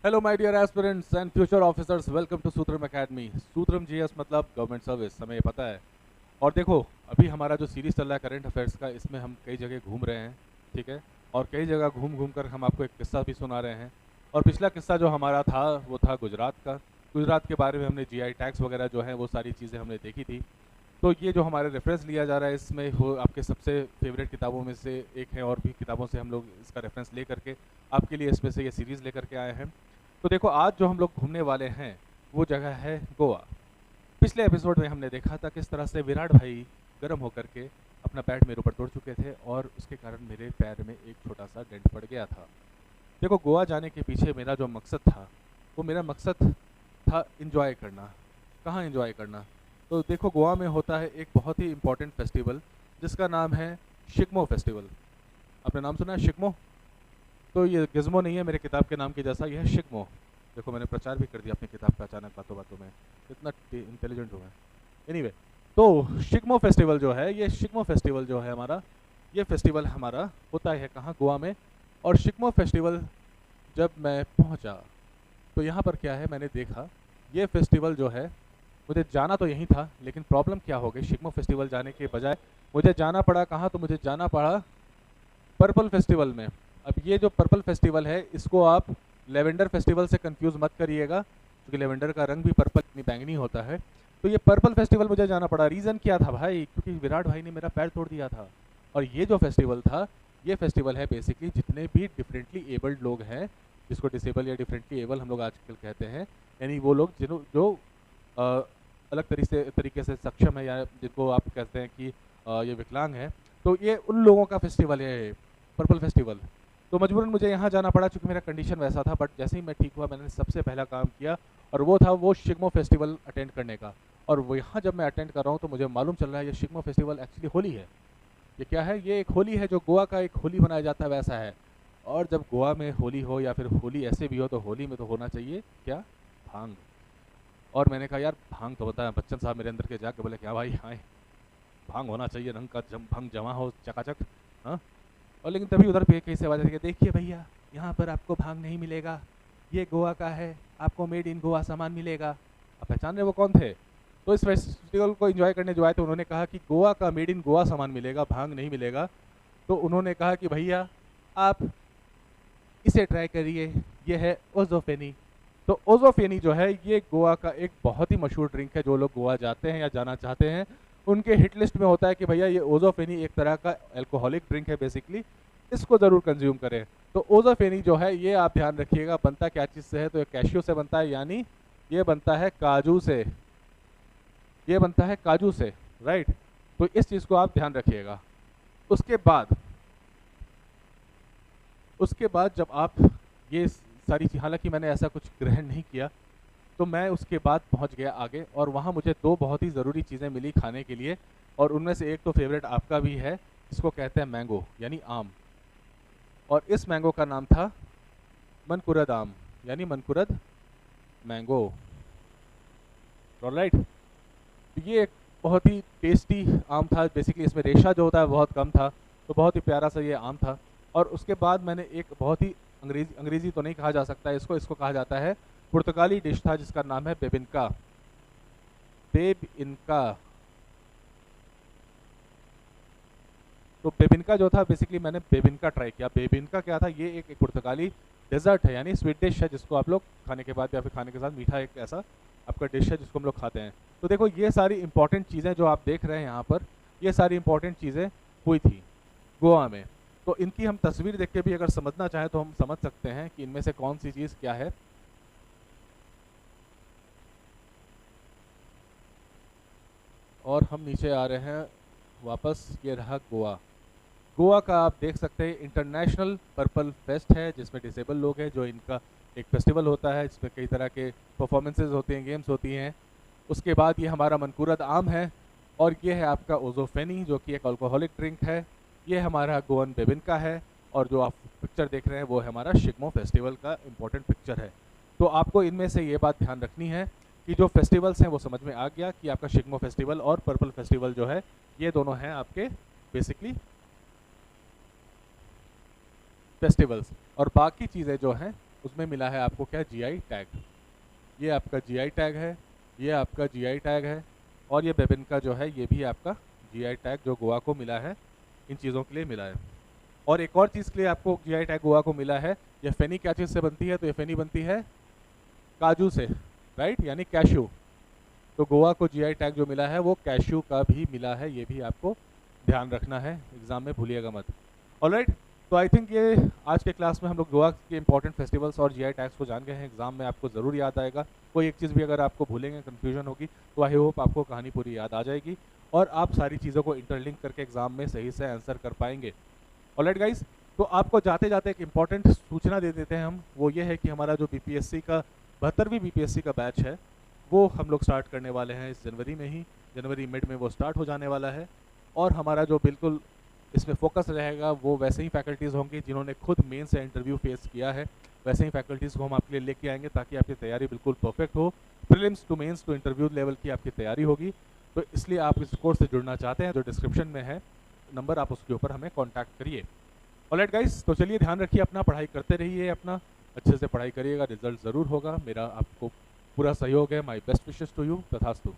Hello my dear aspirants and future officers, welcome to Sutram academy. Sutram GS मतलब government service, हमें ये पता है। और देखो, अभी हमारा जो सीरीज चल रहा है करंट अफेयर्स का, इसमें हम कई जगह घूम रहे हैं, ठीक है। और कई जगह घूम घूम कर हम आपको एक किस्सा भी सुना रहे हैं। और पिछला किस्सा जो हमारा था वो था गुजरात का। गुजरात के बारे में हमने जीआई टैक्स वगैरह जो है वो सारी चीज़ें हमने देखी थी। तो ये जो हमारे रेफरेंस लिया जा रहा है इसमें वो आपके सबसे फेवरेट किताबों में से एक है, और भी किताबों से हम लोग इसका रेफरेंस ले करके आपके लिए इसमें से ये सीरीज़ लेकर के आए हैं। तो देखो, आज जो हम लोग घूमने वाले हैं वो जगह है गोवा। पिछले एपिसोड में हमने देखा था किस तरह से विराट भाई गर्म होकर के अपना पैर मेरे ऊपर तोड़ चुके थे, और उसके कारण मेरे पैर में एक छोटा सा डेंट पड़ गया था। देखो, गोवा जाने के पीछे मेरा जो मकसद था वो मेरा मकसद था इंजॉय करना। कहाँ इंजॉय करना? तो देखो, गोवा में होता है एक बहुत ही इम्पोर्टेंट फेस्टिवल जिसका नाम है शिग्मो फेस्टिवल। आपने नाम सुना है शिग्मो? तो ये गिज़्मो नहीं है मेरे किताब के नाम के जैसा, यह है शिग्मो। देखो, मैंने प्रचार भी कर दिया अपनी किताब का अचानक बातों बातों में, इतना इंटेलिजेंट हुआ है। एनीवे, तो शिग्मो फेस्टिवल जो है, ये शिग्मो फेस्टिवल जो है हमारा, ये फेस्टिवल हमारा होता है कहाँ? गोवा में। और शिग्मो फेस्टिवल जब मैं पहुँचा तो यहाँ पर क्या है, मैंने देखा ये फेस्टिवल जो है, मुझे जाना तो यहीं था, लेकिन प्रॉब्लम क्या हो गई, शिग्मो फेस्टिवल जाने के बजाय मुझे जाना पड़ा कहाँ? तो मुझे जाना पड़ा पर्पल फेस्टिवल में। अब ये जो पर्पल फेस्टिवल है इसको आप लेवेंडर फेस्टिवल से कंफ्यूज मत करिएगा, क्योंकि लेवेंडर का रंग भी पर्पल यानी बैंगनी होता है। तो ये पर्पल फेस्टिवल मुझे जाना पड़ा। रीज़न क्या था भाई? क्योंकि विराट भाई ने मेरा पैर तोड़ दिया था। और ये जो फेस्टिवल था, ये फेस्टिवल है बेसिकली जितने भी डिफरेंटली एबल्ड लोग हैं, जिसको डिसेबल या डिफरेंटली एबल हम लोग आजकल कहते हैं, यानी वो लोग जो अ, अलग तरीके से सक्षम है, या जिनको आप कहते हैं कि ये विकलांग है, तो ये उन लोगों का फेस्टिवल है पर्पल फेस्टिवल। तो मजबूरन मुझे यहाँ जाना पड़ा क्योंकि मेरा कंडीशन वैसा था। बट जैसे ही मैं ठीक हुआ, मैंने सबसे पहला काम किया, और वो था वो शिग्मो फेस्टिवल अटेंड करने का। और वो यहाँ जब मैं अटेंड कर रहा हूँ तो मुझे मालूम चल रहा है ये शिग्मो फेस्टिवल एक्चुअली होली है। ये क्या है? ये एक होली है, जो गोवा का एक होली मनाया जाता है वैसा है। और जब गोवा में होली हो, या फिर होली ऐसे भी हो, तो होली में तो होना चाहिए क्या? भांग। और मैंने कहा यार, भांग तो बताया। बच्चन साहब मेरे अंदर के जाके बोले, क्या भाई, हाँ भांग होना चाहिए, रंग का भंग जमा हो चकाचक। हाँ। और लेकिन तभी उधर पे कहीं से आवाज़ आई कि देखिए भैया, यहाँ पर आपको भांग नहीं मिलेगा, ये गोवा का है, आपको मेड इन गोवा सामान मिलेगा। आप पहचान रहे वो कौन थे? तो इस फेस्टिवल को एंजॉय करने जो आए थे, उन्होंने कहा कि गोवा का मेड इन गोवा सामान मिलेगा, भांग नहीं मिलेगा। तो उन्होंने कहा कि भैया आप इसे ट्राई करिए, ये है ओजोफेनी। तो ओजोफेनी जो है, ये गोवा का एक बहुत ही मशहूर ड्रिंक है। जो लोग गोवा जाते हैं या जाना चाहते हैं, उनके हिट लिस्ट में होता है कि भैया ये ओजोफेनी एक तरह का अल्कोहलिक ड्रिंक है बेसिकली, इसको ज़रूर कंज्यूम करें। तो ओजोफेनी जो है, ये आप ध्यान रखिएगा, बनता क्या चीज़ से है? तो ये कैशियो से बनता है, यानी ये बनता है काजू से। ये बनता है काजू से, राइट। तो इस चीज़ को आप ध्यान रखिएगा। उसके बाद उसके बाद जब आप ये सारी चीज़, हालांकि मैंने ऐसा कुछ ग्रहण नहीं किया, तो मैं उसके बाद पहुंच गया आगे, और वहाँ मुझे दो बहुत ही ज़रूरी चीज़ें मिली खाने के लिए। और उनमें से एक तो फेवरेट आपका भी है, जिसको कहते हैं मैंगो यानी आम। और इस मैंगो का नाम था मनकुरद आम, यानी मनकुरद मैंगो। ऑलराइट। ये एक बहुत ही टेस्टी आम था। बेसिकली इसमें रेशा जो होता है बहुत कम था, तो बहुत ही प्यारा सा ये आम था। और उसके बाद मैंने एक बहुत ही अंग्रेज़ी तो नहीं कहा जा सकता इसको, इसको कहा जाता है पुर्तगाली डिश था जिसका नाम है बेबिनका। बेब इनका। तो बेबिनका जो था, बेसिकली मैंने बेबिनका ट्राई किया। बेबिनका क्या था? ये एक पुर्तगाली डेजर्ट है, यानी स्वीट डिश है, जिसको आप लोग खाने के बाद या फिर खाने के साथ मीठा एक ऐसा आपका डिश है जिसको हम लोग खाते हैं। तो देखो, ये सारी इंपॉर्टेंट चीज़ें जो आप देख रहे हैं यहाँ पर, ये सारी इंपॉर्टेंट चीज़ें हुई थी गोवा में। तो इनकी हम तस्वीर देख के भी अगर समझना चाहें तो हम समझ सकते हैं कि इनमें से कौन सी चीज़ क्या है। और हम नीचे आ रहे हैं वापस। ये रहा गोवा। गोवा का आप देख सकते हैं इंटरनेशनल पर्पल फेस्ट है, जिसमें डिसेबल लोग हैं, जो इनका एक फेस्टिवल होता है जिसमें कई तरह के परफॉर्मेंसेज होते हैं, गेम्स होती हैं। उसके बाद ये हमारा मनकुरद आम है, और ये है आपका ओजोफेनी, जो कि एक अल्कोहलिक ड्रिंक है। ये हमारा गोवन बेबिनका है, और जो आप पिक्चर देख रहे हैं वो है हमारा शिग्मो फेस्टिवल का इम्पोर्टेंट पिक्चर है। तो आपको इनमें से ये बात ध्यान रखनी है कि जो फेस्टिवल्स हैं वो समझ में आ गया कि आपका शिग्मो फेस्टिवल और पर्पल फेस्टिवल जो है, ये दोनों हैं आपके बेसिकली फेस्टिवल्स। और बाकी चीज़ें जो हैं उसमें मिला है आपको क्या, जीआई टैग। ये आपका जीआई टैग है, ये आपका जीआई टैग है, और ये बेबिन का जो है ये भी आपका जीआई टैग जो गोवा को मिला है, इन चीज़ों के लिए मिला है। और एक और चीज़ के लिए आपको जीआई टैग गोवा को मिला है, ये फेनी क्या चीज़ से बनती है, तो ये फेनी बनती है काजू से, राइट, यानी कैश्यू। तो गोवा को जीआई टैग जो मिला है वो कैश्यू का भी मिला है, ये भी आपको ध्यान रखना है, एग्जाम में भूलिएगा मत। ऑलराइट, तो आई थिंक ये आज के क्लास में हम लोग गोवा के इंपॉर्टेंट फेस्टिवल्स और जीआई टैग्स को जान गए हैं। एग्जाम में आपको ज़रूर याद आएगा। कोई एक चीज़ भी अगर आपको भूलेंगे, कन्फ्यूजन होगी, तो आई होप आपको कहानी पूरी याद आ जाएगी और आप सारी चीज़ों को इंटरलिंक करके एग्जाम में सही से आंसर कर पाएंगे। ऑलराइट गाइस, तो आपको जाते जाते एक इंपॉर्टेंट सूचना दे देते हैं हम, वो ये है कि हमारा जो बीपीएससी का 72वीं बीपीएससी का बैच है वो हम लोग स्टार्ट करने वाले हैं इस जनवरी में ही, जनवरी मिड में वो स्टार्ट हो जाने वाला है। और हमारा जो बिल्कुल इसमें फोकस रहेगा वो वैसे ही फैकल्टीज़ होंगे जिन्होंने खुद मेन से इंटरव्यू फेस किया है, वैसे ही फैकल्टीज़ को हम आपके लिए लेके आएंगे ताकि आपकी तैयारी बिल्कुल परफेक्ट हो। Prelims to mains to interview level की आपकी तैयारी होगी। तो इसलिए आप इस कोर्स से जुड़ना चाहते हैं, जो डिस्क्रिप्शन में है नंबर, आप उसके ऊपर हमें कॉन्टैक्ट करिए। ऑलराइट गाइस, तो चलिए ध्यान रखिए अपना, पढ़ाई करते रहिए, अपना अच्छे से पढ़ाई करिएगा, रिजल्ट ज़रूर होगा। मेरा आपको पूरा सहयोग है। My best wishes to you. तथास्तु।